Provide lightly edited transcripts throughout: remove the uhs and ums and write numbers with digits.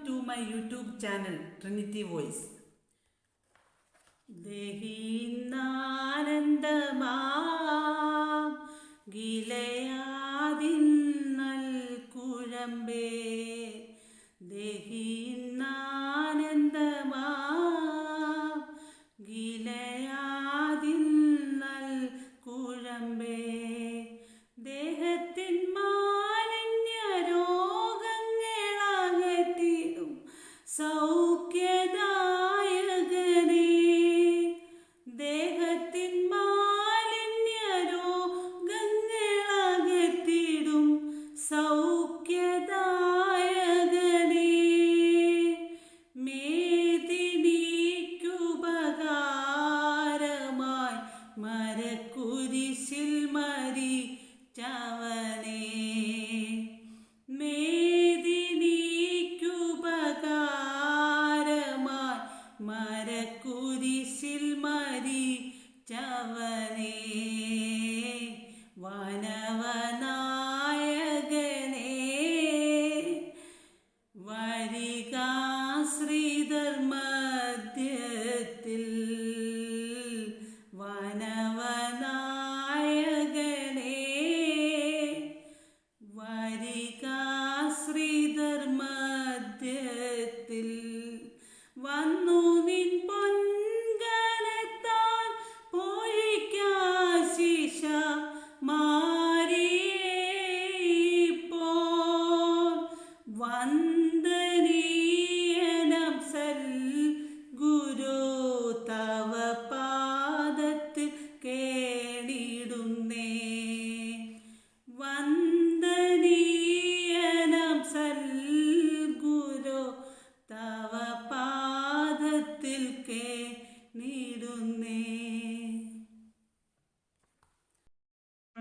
to my YouTube channel Trinity Voice. ദേഹിന്നാനന്ദമാം ഗിലയാദിൻ നൽകുഴമ്പേ ദേഹിന്നാനന്ദമാം ഗിലയാദിൻ നൽകുഴമ്പേ ദേഹത്തിൻ മാലിന്യ രോഗങ്ങളകറ്റിടും സൗഖ്യദായകനേ ദേഹത്തിൻ മാലിന്യ രോഗങ്ങളകറ്റിടും സൗഖ്യദായകനേ മേദിനിക്കുപകാരമായി മരക്കുരിശിൽ മരിച്ചവനേ മേദിനിക്കുപകാരമായി മരക്കുരിശിൽ മരിച്ചവനേ വാനവനായകനേ വരിക ശ്രീധർമ്മധ്യത്തിൽ വാനവനായകനേ വരിക ശ്രീധർമ്മധ്യത്തിൽ വന്നു നിൻ പൊൻകരത്താൽ പൊഴിക്കാശിഷ മാറിയപ്പോൾ വന്ദനീയനം സൽ ഗുരു തവ പാദത്തിൽ കേണിടുന്നേ വന്ദനീയനം സൽ ഗുരു തവ പാദത്തിൽ കേണിടുന്നേ.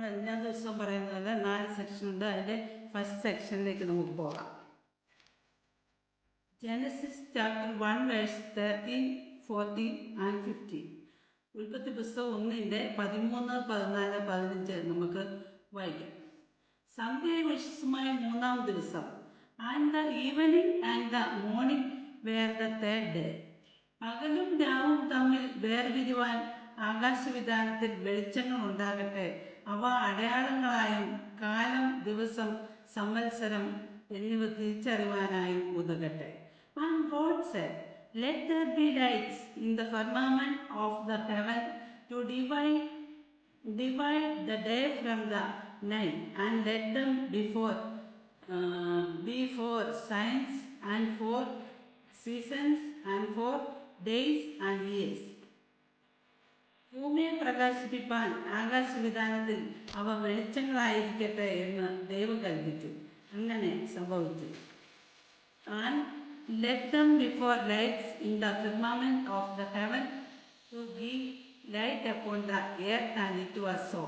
എല്ലാ ദിവസവും പറയുന്നത് 4 സെക്ഷൻ ഉണ്ട്. അതിൻ്റെ ഫസ്റ്റ് സെക്ഷനിലേക്ക് നമുക്ക് പോകാം. Genesis chapter 1 verse 13, 14 and 15. ഉൽപ്പത്തി പുസ്തകം 1-ന്റെ 13, 14, 15 നമുക്ക് വായിക്കാം. സന്ധ്യയെ വിശുദ്ധമായ 3-ാം ദിവസം and the evening and the morning were the third day. പകലും രാവും തമ്മിൽ വേർപിരിവാൻ ആകാശവിധാനത്തിൽ വെളിച്ചങ്ങൾ ഉണ്ടാകട്ടെ. അവ അടയാളങ്ങളായും കാലം, ദിവസം, സംവത്സരം എന്നിവ തിരിച്ചറിവാനായും ഉതകട്ടെ. And God said, let there be lights in the firmament of the heaven to divide the day from the night, and let them be for signs and for seasons and for days and years. ഭൂമിയെ പ്രകാശിപ്പിപ്പാൻ ആകാശവിധാനത്തിൽ അവ വെളിച്ചങ്ങളായിരിക്കട്ടെ എന്ന് ദൈവം കൽപ്പിച്ചു. അങ്ങനെ സംഭവിച്ചു. And let them be for lights in the firmament of the heaven to give light upon the earth, and it was so.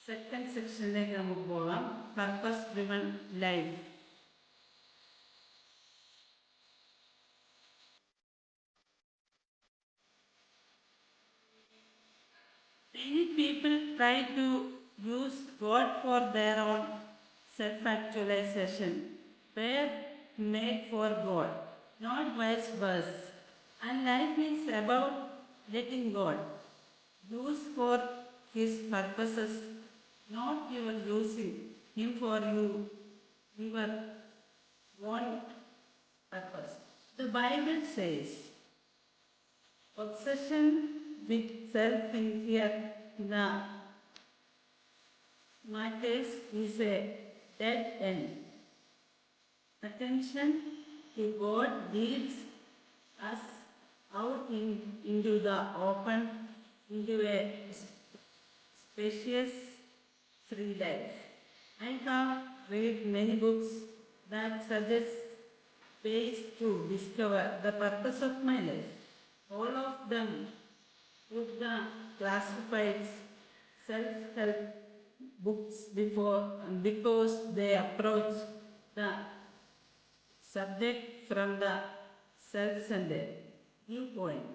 Second സെക്ഷനിലേക്ക് നമുക്ക് പോകാം. Purpose driven life. Many people try to use God for their own self-actualization. Prayer made for God, not vice versa. And life is about letting God use for His purposes, not your using Him for your own purpose. The Bible says, obsession with self in here the matters is a dead end. Attention to God leads us out into the open, into a spacious, free life. I have read many books that suggest ways to discover the purpose of my life. All of them put the classified self-help books because they approach the subject from the self-centered viewpoint.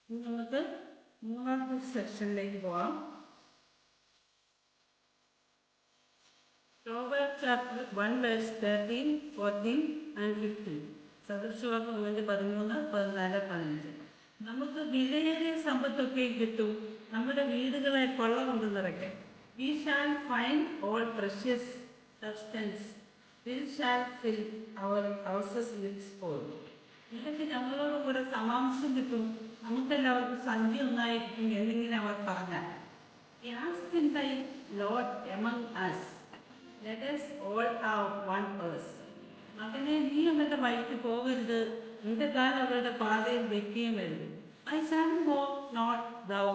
നമുക്ക് 3-ാമത്തെ സെക്ഷനിലേക്ക് പോകാം. Proverbs chapter 1 verse 13, 14 and 15. സദൃശവാക്യം 13, 14, 15. നമുക്ക് വിലയേറിയ സമ്പത്തൊക്കെ കിട്ടും, നമ്മുടെ വീടുകളെ കൊള്ള കൊണ്ട് നിറയ്ക്കാം. We shall find all precious substance. We shall fill our houses with spoil. ഇതൊക്കെ ഞങ്ങളോട് കൂടെ സമാംശം കിട്ടും, നമുക്കെല്ലാവർക്കും സന്ധ്യ ഒന്നായിരിക്കും എന്നിങ്ങനെ അവർ പറഞ്ഞാൽ. Ask in thy Lord among us. Let us all have one purse. മകനെ, നീ അവരുടെ വഴിക്ക് പോകരുത്, നിന്റെ കാൽ അവരുടെ പാതയിൽ വെക്കുകയും വരുത്. My son, walk not thou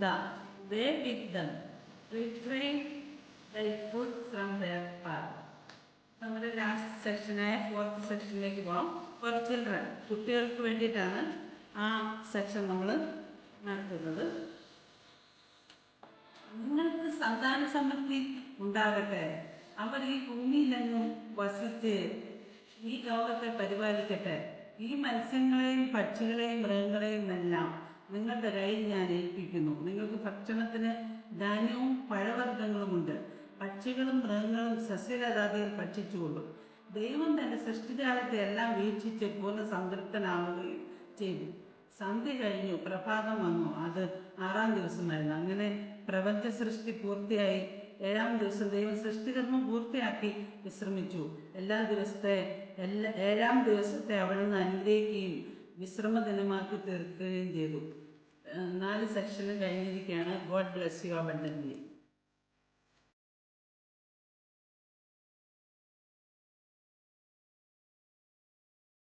the way with them. Refrain thy foot from their path. നമ്മുടെ ലാസ്റ്റ് സെക്ഷനായ 4th സെക്ഷനിലേക്ക് പോകാം. ഫോർ ചിൽഡ്രൻ, കുട്ടികൾക്ക് വേണ്ടിയിട്ടാണ് ആ സെക്ഷൻ നമ്മൾ നടത്തുന്നത്. നിങ്ങൾക്ക് സന്താന സമൃദ്ധി ഉണ്ടാകട്ടെ, അവർ ഈ ഭൂമിയിലെങ്ങും വസിച്ച് ഈ ലോകത്തെ പരിപാലിക്കട്ടെ. ഈ മത്സ്യങ്ങളെയും പക്ഷികളെയും മൃഗങ്ങളെയും എല്ലാം നിങ്ങളുടെ കയ്യിൽ ഞാൻ ഏൽപ്പിക്കുന്നു. നിങ്ങൾക്ക് ഭക്ഷണത്തിന് ധാന്യവും പഴവർഗ്ഗങ്ങളുമുണ്ട്. പക്ഷികളും മൃഗങ്ങളും സസ്യലതാദികൾ ഭക്ഷിച്ചുകൊള്ളും. ദൈവം തൻ്റെ സൃഷ്ടിജാലത്തെ എല്ലാം വീക്ഷിച്ച് പൂർണ്ണ സംതൃപ്തനാവുകയും ചെയ്തു. സന്ധ്യ കഴിഞ്ഞു, പ്രഭാതം വന്നു. അത് 6-ാം ദിവസമായിരുന്നു. അങ്ങനെ പ്രപഞ്ച സൃഷ്ടി പൂർത്തിയായി. 7-ാം ദിവസം ദൈവം സൃഷ്ടികർമ്മം പൂർത്തിയാക്കി വിശ്രമിച്ചു. 7-ാം ദിവസത്തെ അവിടുന്ന് അനുഗ്രഹിക്കുകയും വിശ്രമദിനമാക്കി തീർക്കുകയും ചെയ്തു. 4 സെക്ഷനും കഴിഞ്ഞിരിക്കുകയാണ്. God bless you abundantly.